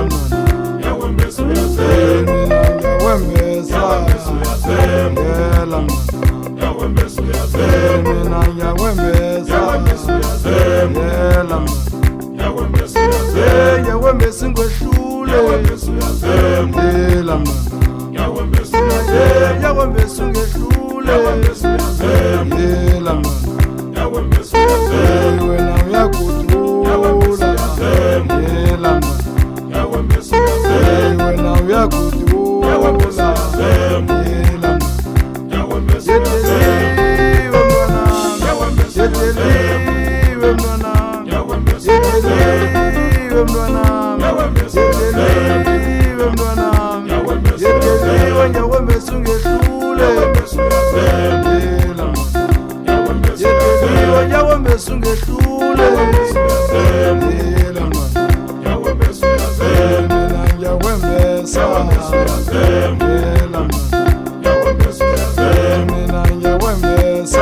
yela mna yawembesa uyazema yawembesa yela mna yawembesa uyazema mina yawembesa uyazema yela mna yawembesa uyazema yawembesa ngwehlule yawembesa uyazema yela mna yawembesa uyazema yawembesa ngehlule yawembesa uyazema yela mna yawembesa uyazema wena uyakudula yela mna yawembesa uyazema wena uyakudula yawembesa uyazema yela mna yawembesa uyazema yeteliwe mwana yawembesa yeteliwe mwana yawembesa yeteliwe mwana yawembesa yeteliwe mwana yeteliwe yawembesa ngehlule yawembesa uyazema yela mna yawembesa yeteliwe yawembesa ngehlule yela mna yawembesa uyazema mina yawembesa yela mna yawembesa uyazema mina yawembesa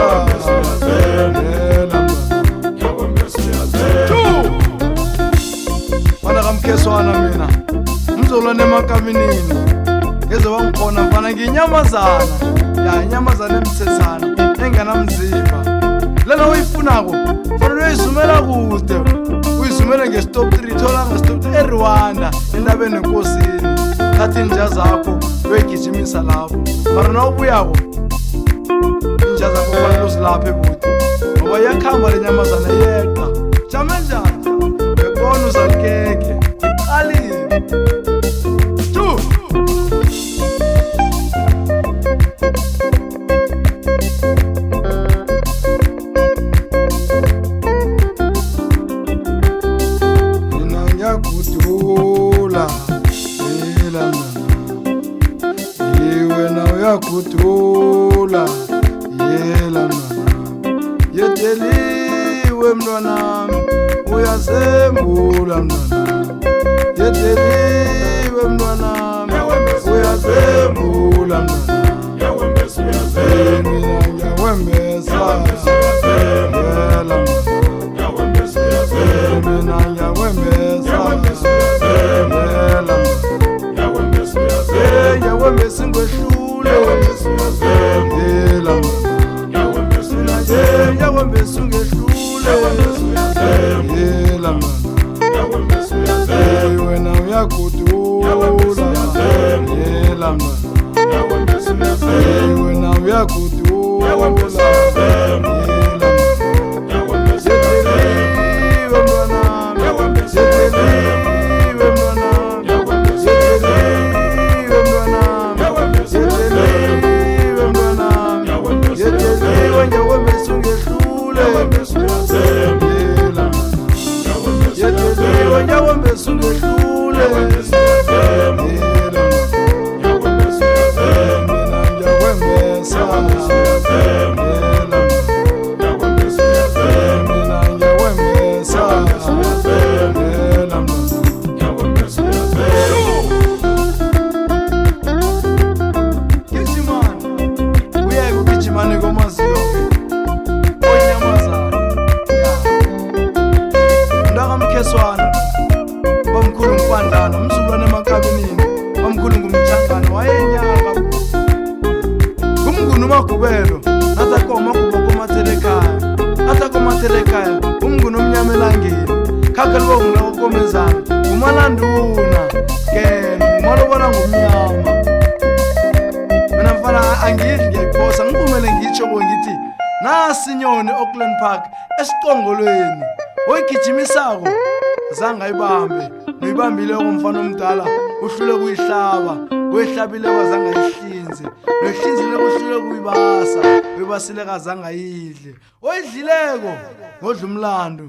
yela mna yawembesa uyazema Mana kamkheswana mina mzolwane emakamini ngezoba ngikhona mfana nginyamazana ya inyamazana emthethana enganamzimba lena uyifunako fanele uyizumela kude uyizumele nge-stop 3 thola nge-stop 3 eRwanda endabeni enkosini thatha inja zakho uyogijimisa lapho mara nawubuyako inja zakho fanele uzilaphe buti ngoba iyakhamba le nyamazana yeqa jame njani uyabona uzalikeke iqalile tu mina ngiyakudula yela mna iwe na uyakudula yela mna yeteliwe mntwanami uyazembula mntwanami yeteliwe mntwanami uyazembula mntwanami yawembesa uyazema mina ngiyawembesa yela mna yawembesa uyazema mina ngiyawembesa yela mna yawembesa uyazema yawembesa ngwehlule yawembesa uyazema yela mna yawembesa uyazema yawembesa ngehlule yela mna yawembesa uyazema wena uyakudula yela mna yawembesa uyazema wena uyakudula yawembesa uyazema yela mna yawembesa uyazema yeteliwe mntwanami yawembesa yeteliwe mntwanami yawembesa yeteliwe mntwanami yeteliwe mntwanami yeteliwe ngiyawembesa ngehlule yawembesa uyazema yela mna yawembesa yeteliwe ngiyawembesa ngehlule yela mna yawembesa uyazema mina ngiyawembesa yela mna yawembesa uyazema mina ngiyawembesa yela mna yawembesa uyazema gijimani uyeke ugijimane komaziyoke onyamazana mntakamkheswana bamkhulu ngipandana mzulwane emakabinini bamkhulu ngumthangana wayenyaka ngumnguni umagubelo natakoma komathelekhaya atakomathelekhaya umnguni omnyama elangeni khakhe libo ngunakokomezana ngumalanduna kena ngumalobona ngumnyama mina mfana angidli ngiyayiphosa ngivumele ngitsho bo ngithi nasinyoni Auckland Park esiqongolweni oyigijimisako zange ayibambe noyibambileko mfana omdala uhlule kuyihlaba oyihlabileko zange ayihlinze noyihlinzileko uhlule kuyibasa uyibasileko zange ayidle oyidlileko ngodla umlando